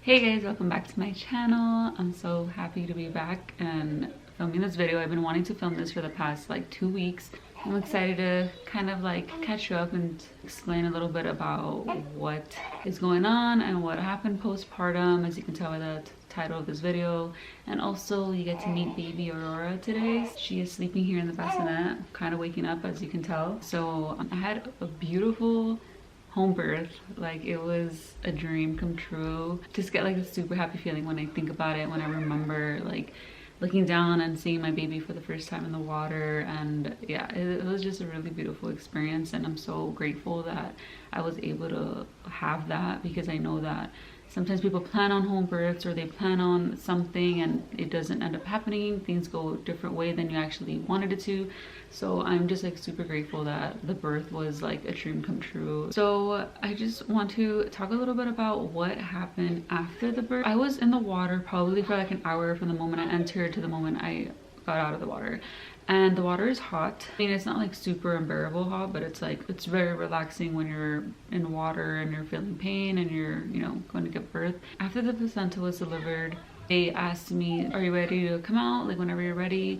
Hey guys, welcome back to my channel. I'm so happy to be back and filming this video. I've been wanting to film this for the past like 2 weeks. I'm excited to kind of like catch up and explain a little bit about what is going on and what happened postpartum, as you can tell by the title of this video. And also you get to meet baby Aurora today. She is sleeping here in the bassinet, kind of waking up, as you can tell. So I had a beautiful home birth. Like, it was a dream come true. Just get like a super happy feeling when I think about it, when I remember like looking down and seeing my baby for the first time in the water. And yeah, it was just a really beautiful experience, and I'm so grateful that I was able to have that, because I know that sometimes people plan on home births or they plan on something and it doesn't end up happening. Things go a different way than you actually wanted it to. So I'm just like super grateful that the birth was like a dream come true. So I just want to talk a little bit about what happened after the birth. I was in the water probably for like an hour from the moment I entered to the moment I got out of the water. And the water is hot. I mean, it's not like super unbearable hot, but it's like, it's very relaxing when you're in water and you're feeling pain and you're, you know, going to give birth. After the placenta was delivered, they asked me, are you ready to come out? Like, whenever you're ready.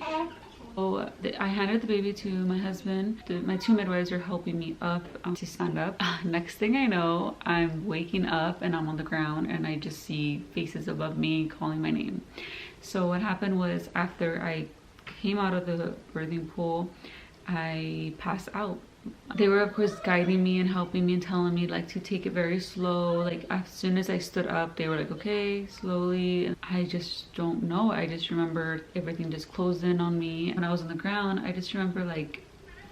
So I handed the baby to my husband. My two midwives are helping me up to stand up. Next thing I know, I'm waking up and I'm on the ground and I just see faces above me calling my name. So what happened was, after I came out of the birthing pool, I passed out. They were of course guiding me and helping me and telling me like to take it very slow. Like, as soon as I stood up, they were like, okay, slowly. And I just don't know, I just remember everything just closed in on me. When I was on the ground, I just remember like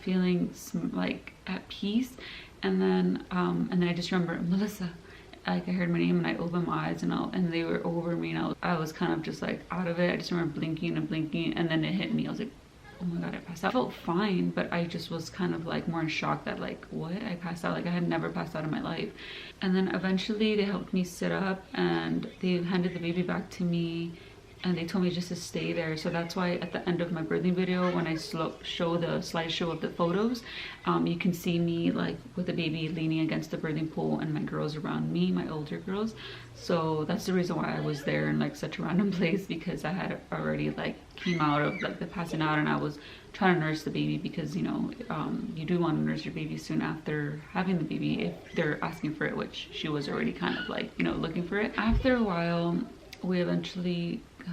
feeling like at peace. And then I just remember, Melissa. Like, I heard my name and I opened my eyes and they were over me, and I was kind of just like out of it. I just remember blinking and blinking, and then it hit me. I was like, oh my god, I passed out. I felt fine, but I just was kind of like more in shock that like, what? I passed out? Like, I had never passed out in my life. And then eventually they helped me sit up and they handed the baby back to me. And they told me just to stay there. So that's why at the end of my birthing video, when I show the slideshow of the photos, you can see me like with the baby leaning against the birthing pool and my girls around me, my older girls. So that's the reason why I was there in like such a random place, because I had already like came out of like the passing out and I was trying to nurse the baby, because you know, you do want to nurse your baby soon after having the baby if they're asking for it, which she was already kind of like, you know, looking for it. After a while,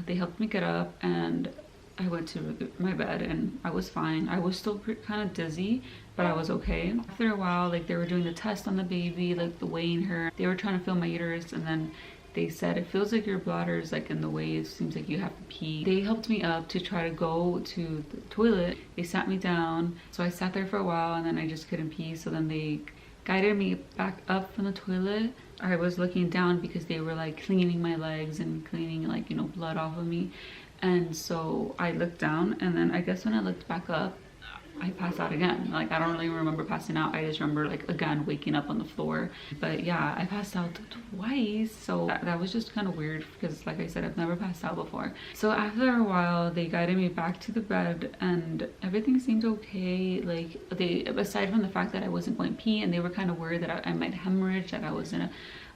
they helped me get up and I went to my bed and I was fine. I was still kind of dizzy, but I was okay. After a while, like, they were doing the test on the baby, like the weighing her. They were trying to feel my uterus, and then they said, it feels like your bladder is like in the way. It seems like you have to pee. They helped me up to try to go to the toilet. They sat me down. So I sat there for a while and then I just couldn't pee. So then they guided me back up from the toilet. I was looking down because they were like cleaning my legs and cleaning, like, you know, blood off of me. And so I looked down, and then I guess when I looked back up, I passed out again. Like, I don't really remember passing out. I just remember like again waking up on the floor. But yeah, I passed out twice. So that was just kind of weird, because like I said, I've never passed out before. So after a while, they guided me back to the bed and everything seemed okay. Like, they, aside from the fact that I wasn't going pee, and they were kind of worried that I might hemorrhage, that I was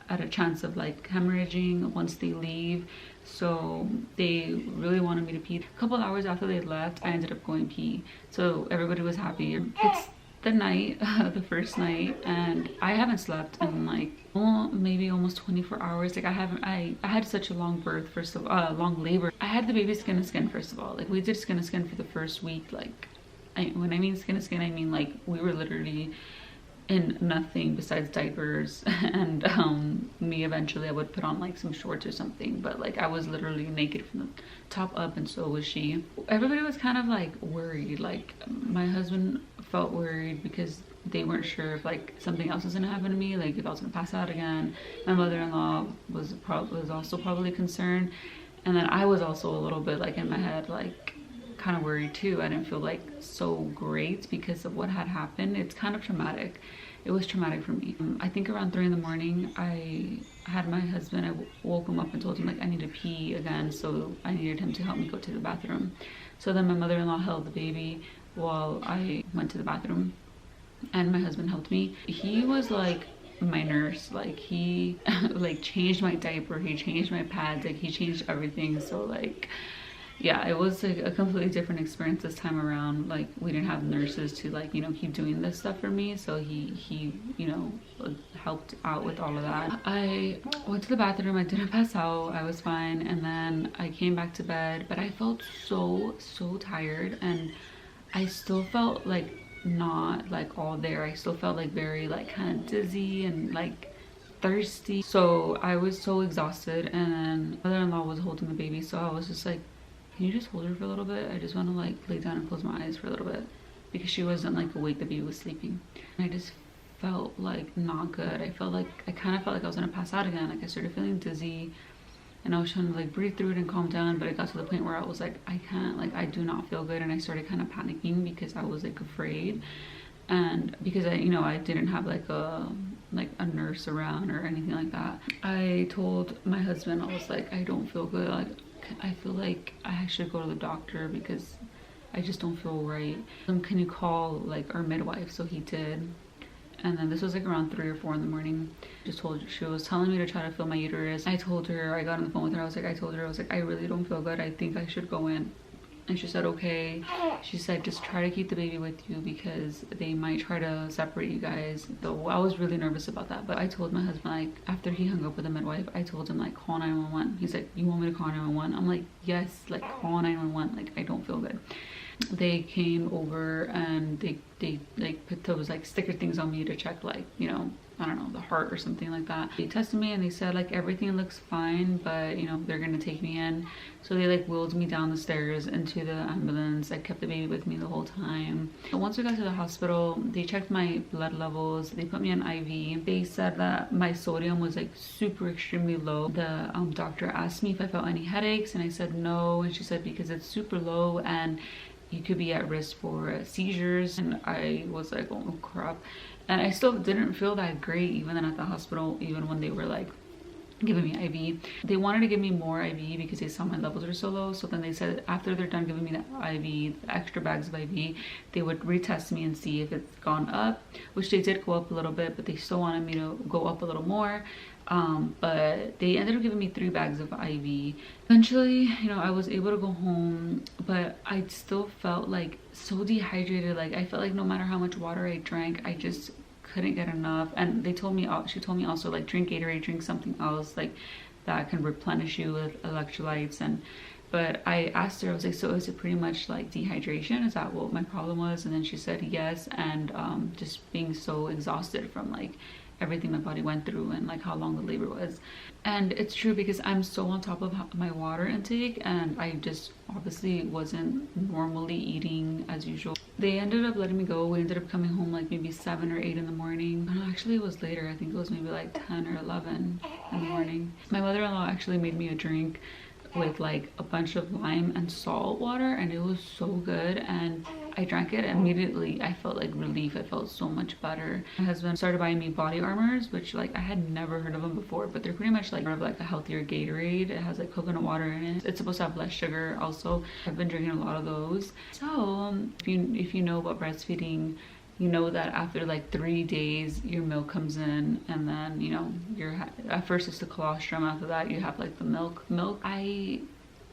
at a chance of like hemorrhaging once they leave. So they really wanted me to pee. A couple hours after they left, I ended up going pee. So everybody was happy. It's the night, the first night, and I haven't slept in like maybe almost 24 hours. Like, I had such a long birth, first of all, long labor. I had the baby skin to skin, first of all. Like, we did skin to skin for the first week. Like, when I mean skin to skin, I mean like we were literally in nothing besides diapers, and me eventually I would put on like some shorts or something, but like I was literally naked from the top up, and so was she. Everybody was kind of like worried. Like, my husband felt worried because they weren't sure if like something else was gonna happen to me, like if I was gonna pass out again. My mother-in-law was also probably concerned, and then I was also a little bit like in my head like kind of worried too. I didn't feel like so great because of what had happened. It's kind of traumatic. It was traumatic for me. I think around 3 in the morning, I had my husband, I woke him up and told him like I need to pee again, so I needed him to help me go to the bathroom. So then my mother-in-law held the baby while I went to the bathroom, and my husband helped me. He was like my nurse. Like he like changed my diaper, he changed my pads, like he changed everything. So like yeah, it was like a completely different experience this time around. Like we didn't have nurses to like, you know, keep doing this stuff for me, so he you know, helped out with all of that. I went to the bathroom, I didn't pass out, I was fine, and then I came back to bed, but I felt so tired, and I still felt like not like all there. I still felt like very like kind of dizzy and like thirsty. So I was so exhausted, and then mother-in-law was holding the baby, so I was just like, can you just hold her for a little bit? I just want to like lay down and close my eyes for a little bit, because she wasn't like awake, the baby was sleeping. And I just felt like not good. I kind of felt like I was gonna pass out again. Like I started feeling dizzy, and I was trying to like breathe through it and calm down, but it got to the point where I was like, I can't, like I do not feel good. And I started kind of panicking because I was like afraid, and because I, you know, I didn't have like a nurse around or anything like that. I told my husband, I was like, I don't feel good, like I feel like I should go to the doctor because I just don't feel right. Can you call like our midwife? So he did. And then this was like around 3 or 4 in the morning. She was telling me to try to feel my uterus. I told her, I got on the phone with her, I was like, I really don't feel good, I think I should go in. And she said, okay. She said, just try to keep the baby with you because they might try to separate you guys. Though I was really nervous about that. But I told my husband, like, after he hung up with the midwife, I told him, like, call 911. He's like, you want me to call 911? I'm like, yes, like, call 911. Like, I don't feel good. They came over and they like put those like sticker things on me to check, like, you know, I don't know, the heart or something like that. They tested me and they said like everything looks fine, but you know, they're gonna take me in. So they like wheeled me down the stairs into the ambulance. I kept the baby with me the whole time. So once we got to the hospital, they checked my blood levels, they put me on IV. They said that my sodium was like super extremely low. The doctor asked me if I felt any headaches, and I said no, and she said because it's super low and you could be at risk for seizures. And I was like, oh crap. And I still didn't feel that great even then at the hospital, even when they were like giving me IV. They wanted to give me more IV because they saw my levels were so low. So then they said after they're done giving me the IV, the extra bags of IV, they would retest me and see if it's gone up, which they did go up a little bit, but they still wanted me to go up a little more. But they ended up giving me 3 bags of IV. Eventually, you know, I was able to go home, but I still felt like so dehydrated. Like I felt like no matter how much water I drank, I just couldn't get enough. And she told me also like drink Gatorade, drink something else like that can replenish you with electrolytes. And but I asked her, I was like, so is it pretty much like dehydration? Is that what my problem was? And then she said yes, and just being so exhausted from like everything my body went through and like how long the labor was. And it's true because I'm so on top of my water intake, and I just obviously wasn't normally eating as usual. They ended up letting me go. We ended up coming home like maybe 7 or 8 in the morning. No, actually it was later. I think it was maybe like 10 or 11 in the morning. My mother-in-law actually made me a drink with like a bunch of lime and salt water, and it was so good. And I drank it immediately. I felt like relief. I felt so much better. My husband started buying me body armors, which like I had never heard of them before, but they're pretty much like more of like a healthier Gatorade. It has like coconut water in it. It's supposed to have less sugar also. I've been drinking a lot of those. So if you know about breastfeeding, you know that after like 3 days your milk comes in, and then you know at first it's the colostrum, after that you have like the milk. I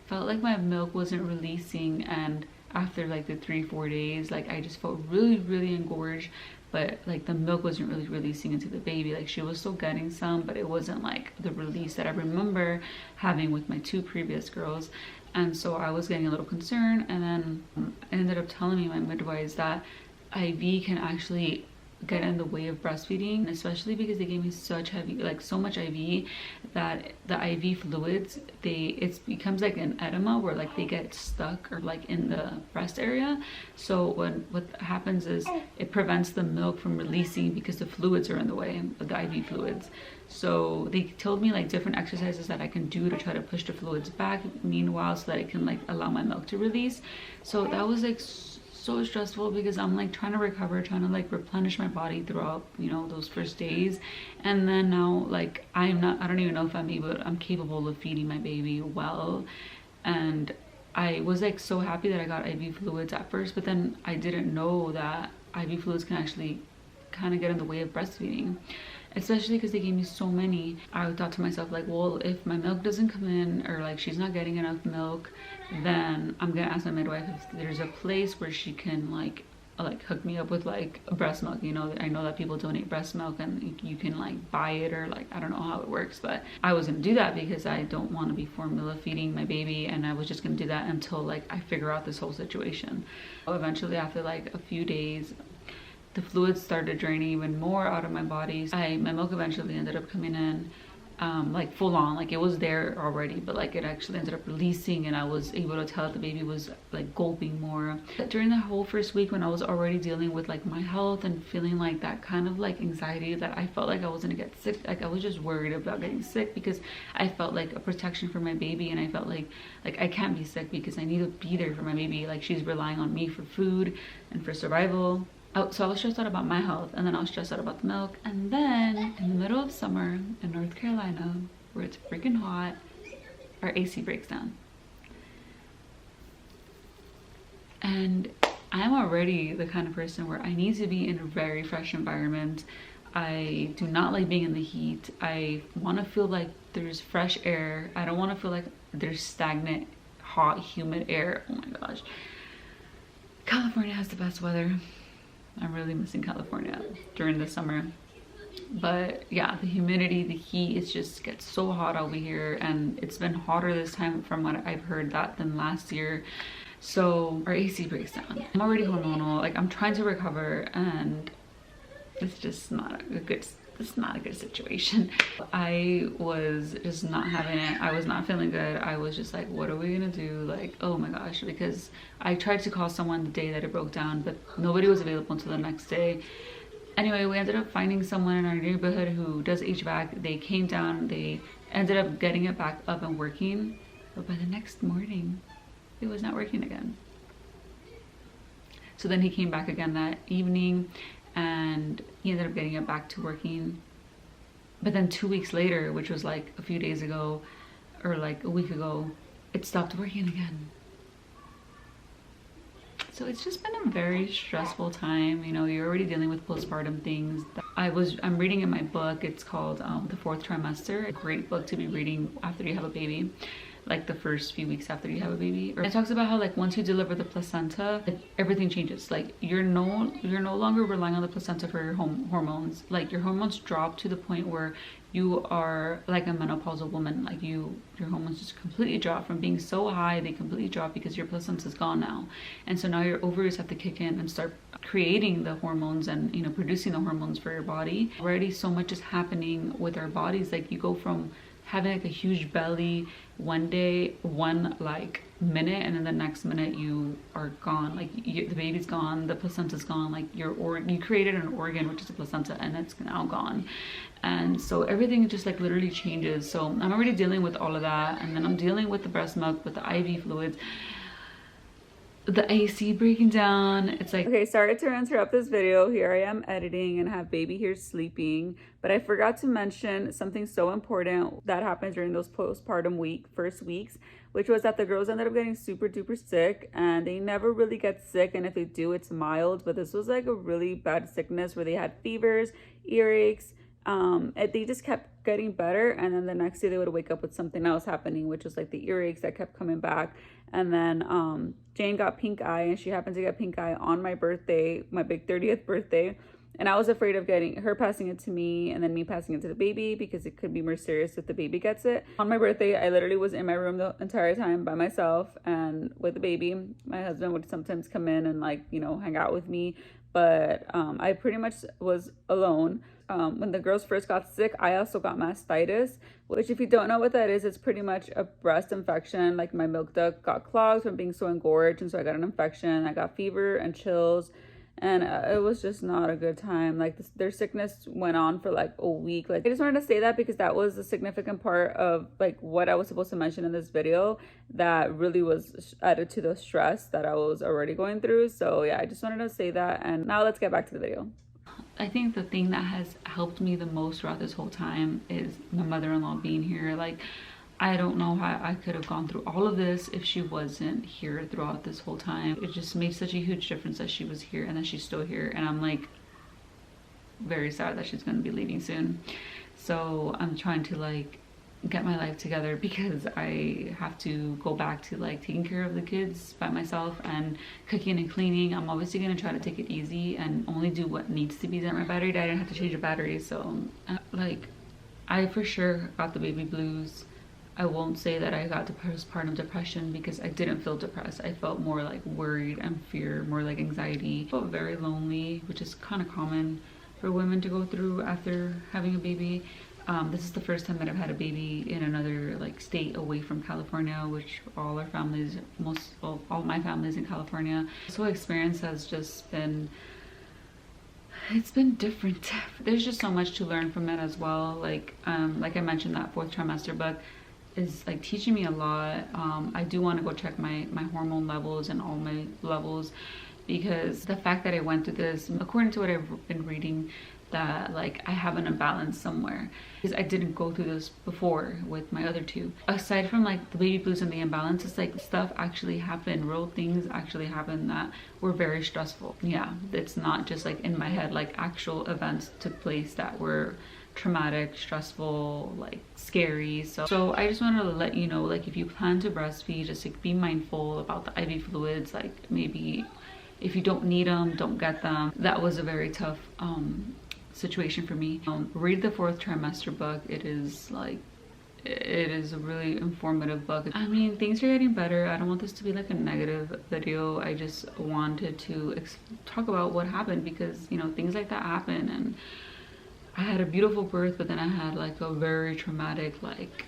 felt like my milk wasn't releasing, and after like the 3-4 days, like I just felt really engorged, but like the milk wasn't really releasing into the baby. Like she was still getting some, but it wasn't like the release that I remember having with my 2 previous girls. And so I was getting a little concerned, and then I ended up telling me my midwives that IV can actually get in the way of breastfeeding, especially because they gave me so much IV that the IV fluids, it becomes like an edema where like they get stuck or like in the breast area. So what happens is it prevents the milk from releasing because the fluids are in the way of the IV fluids. So they told me like different exercises that I can do to try to push the fluids back meanwhile, so that I can like allow my milk to release. So that was like so stressful because I'm like trying to recover, trying to like replenish my body throughout, you know, those first days. And then now like I don't even know if I'm capable of feeding my baby well. And I was like so happy that I got IV fluids at first, but then I didn't know that IV fluids can actually kind of get in the way of breastfeeding. especially because they gave me so many. I thought to myself like, well, if my milk doesn't come in, or like she's not getting enough milk, then I'm gonna ask my midwife if there's a place where she can like hook me up with like breast milk. You know, I know that people donate breast milk and you can like buy it, or like I don't know how it works, but I was gonna do that because I don't want to be formula feeding my baby, and I was just gonna do that until like I figure out this whole situation. Eventually, after like a few days, the fluids started draining even more out of my body. My milk eventually ended up coming in like full on, like it was there already, but like it actually ended up releasing, and I was able to tell that the baby was like gulping more. During the whole first week, when I was already dealing with like my health and feeling like that kind of like anxiety that I felt like I was gonna get sick, like I was just worried about getting sick because I felt like a protection for my baby, and I felt like I can't be sick because I need to be there for my baby. Like she's relying on me for food and for survival. So I was stressed out about my health, and then I was stressed out about the milk. And then in the middle of summer in North Carolina, where it's freaking hot, our AC breaks down. And I'm already the kind of person where I need to be in a very fresh environment. I do not like being in the heat. I want to feel like there's fresh air. I don't want to feel like there's stagnant, hot, humid air. Oh my gosh. California has the best weather. I'm really missing California during the summer. But yeah, the humidity, the heat, it just gets so hot over here, and it's been hotter this time from what I've heard than last year. So our AC breaks down. I'm already hormonal, like I'm trying to recover, and it's just not a good situation. I was just not having it. I was not feeling good. I was just like, what are we gonna do? Like, oh my gosh, because I tried to call someone the day that it broke down, but nobody was available until the next day. Anyway, we ended up finding someone in our neighborhood who does HVAC. They came down, they ended up getting it back up and working, but by the next morning, it was not working again. So then he came back again that evening, and he ended up getting it back to working. But then 2 weeks later, which was like a few days ago or like a week ago, it stopped working again. So it's just been a very stressful time. You know, you're already dealing with postpartum things. I'm reading in my book. It's called The Fourth Trimester. A great book to be reading after you have a baby, like the first few weeks after you have a baby. It talks about how like once you deliver the placenta, everything changes. Like you're no longer relying on the placenta for your hormones. Like your hormones drop to the point where you are like a menopausal woman. Like your hormones just completely drop. From being so high, they completely drop because your placenta is gone now. And so now your ovaries have to kick in and start creating the hormones and, you know, producing the hormones for your body. Already so much is happening with our bodies. Like you go from having like a huge belly one day, one like minute, and then the next minute you are gone. Like the baby's gone, the placenta's gone. Like you created an organ, which is a placenta, and it's now gone. And so everything just like literally changes. So I'm already dealing with all of that, and then I'm dealing with the breast milk, with the IV fluids, the AC breaking down. It's like, okay, sorry to interrupt this video. Here I am editing and have baby here sleeping, but I forgot to mention something so important that happened during those postpartum first weeks, which was that the girls ended up getting super duper sick, and they never really get sick, and if they do, it's mild. But this was like a really bad sickness where they had fevers, earaches. They just kept getting better, and then the next day they would wake up with something else happening, which was like the earaches that kept coming back. And then Jane got pink eye, and she happened to get pink eye on my birthday, my big 30th birthday. And I was afraid of her passing it to me and then me passing it to the baby, because it could be more serious if the baby gets it. On my birthday, I literally was in my room the entire time by myself and with the baby. My husband would sometimes come in and like, you know, hang out with me, but I pretty much was alone. When the girls first got sick, I also got mastitis, which if you don't know what that is, it's pretty much a breast infection. Like my milk duct got clogged from being so engorged, and so I got an infection. I got fever and chills, and it was just not a good time. Like their sickness went on for like a week. Like I just wanted to say that because that was a significant part of like what I was supposed to mention in this video that really was added to the stress that I was already going through. So yeah, I just wanted to say that, and now let's get back to the video. I think the thing that has helped me the most throughout this whole time is my mother-in-law being here. Like, I don't know how I could have gone through all of this if she wasn't here throughout this whole time. It just made such a huge difference that she was here and that she's still here. And I'm like, very sad that she's going to be leaving soon. So I'm trying to like get my life together because I have to go back to like taking care of the kids by myself and cooking and cleaning. I'm obviously going to try to take it easy and only do what needs to be done. My battery died, I didn't have to change the battery, so like I for sure got the baby blues. I won't say that I got the postpartum depression because I didn't feel depressed. I felt more like worried and fear, more like anxiety. I felt very lonely, which is kind of common for women to go through after having a baby. This is the first time that I've had a baby in another like state away from California, which all our families, all my family's in California. This whole experience has just been, it's been different. There's just so much to learn from it as well. Like I mentioned, that 4th trimester book is like teaching me a lot. I do want to go check my hormone levels and all my levels, because the fact that I went through this, according to what I've been reading, that like I have an imbalance somewhere, because I didn't go through this before with my other two. Aside from like the baby blues and the imbalance, it's like stuff actually happened, real things actually happened that were very stressful. Yeah, it's not just like in my head, like actual events took place that were traumatic, stressful, like scary. So I just wanted to let you know, like if you plan to breastfeed, just like be mindful about the IV fluids. Like maybe if you don't need them, don't get them. That was a very tough situation for me. Read the 4th trimester book. It is a really informative book. I mean, things are getting better. I don't want this to be like a negative video. I just wanted to talk about what happened, because you know, things like that happen. And I had a beautiful birth, but then I had like a very traumatic like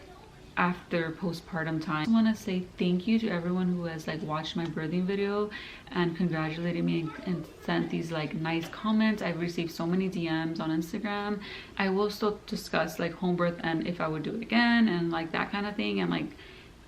after postpartum time. I want to say thank you to everyone who has like watched my birthing video and congratulated me and sent these like nice comments. I've received so many DMs on Instagram. I will still discuss like home birth and if I would do it again and like that kind of thing, and like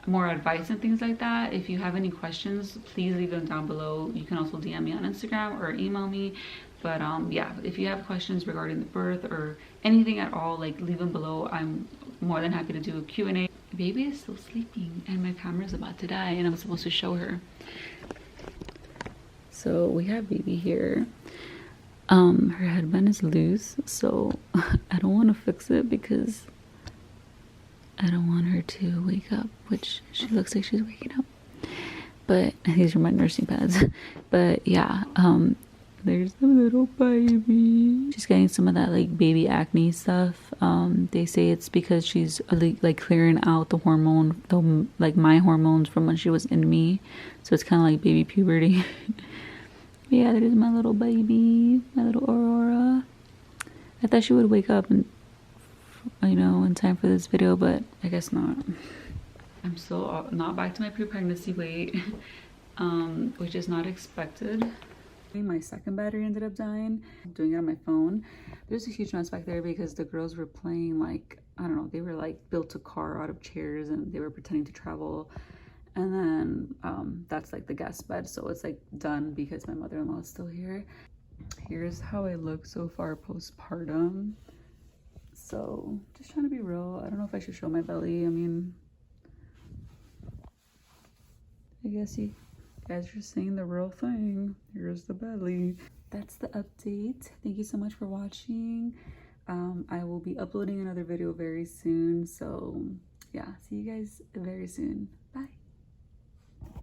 more advice and things like that. If you have any questions, please leave them down below. You can also DM me on Instagram or email me. But yeah, if you have questions regarding the birth or anything at all, like leave them below. I'm more than happy to do a Q&A. Baby is still sleeping and my camera's about to die and I'm supposed to show her. So we have baby here. Her headband is loose, so I don't want to fix it because I don't want her to wake up, which she looks like she's waking up. But these are my nursing pads. But yeah, there's the little baby. She's getting some of that like baby acne stuff. They say it's because she's like clearing out the hormone, like my hormones from when she was in me. So it's kind of like baby puberty. Yeah, there's my little baby, my little Aurora. I thought she would wake up and, you know, in time for this video, but I guess not. I'm still not back to my pre-pregnancy weight, which is not expected. My second battery ended up dying. I'm doing it on my phone. There's a huge mess back there because the girls were playing like, I don't know, they were like built a car out of chairs and they were pretending to travel. And then that's like the guest bed, so it's like done because my mother-in-law is still here. Here's how I look so far postpartum. So just trying to be real. I don't know if I should show my belly. I mean, I guess you guys are seeing the real thing. Here's the belly. That's the update. Thank you so much for watching. I will be uploading another video very soon, so yeah, see you guys very soon.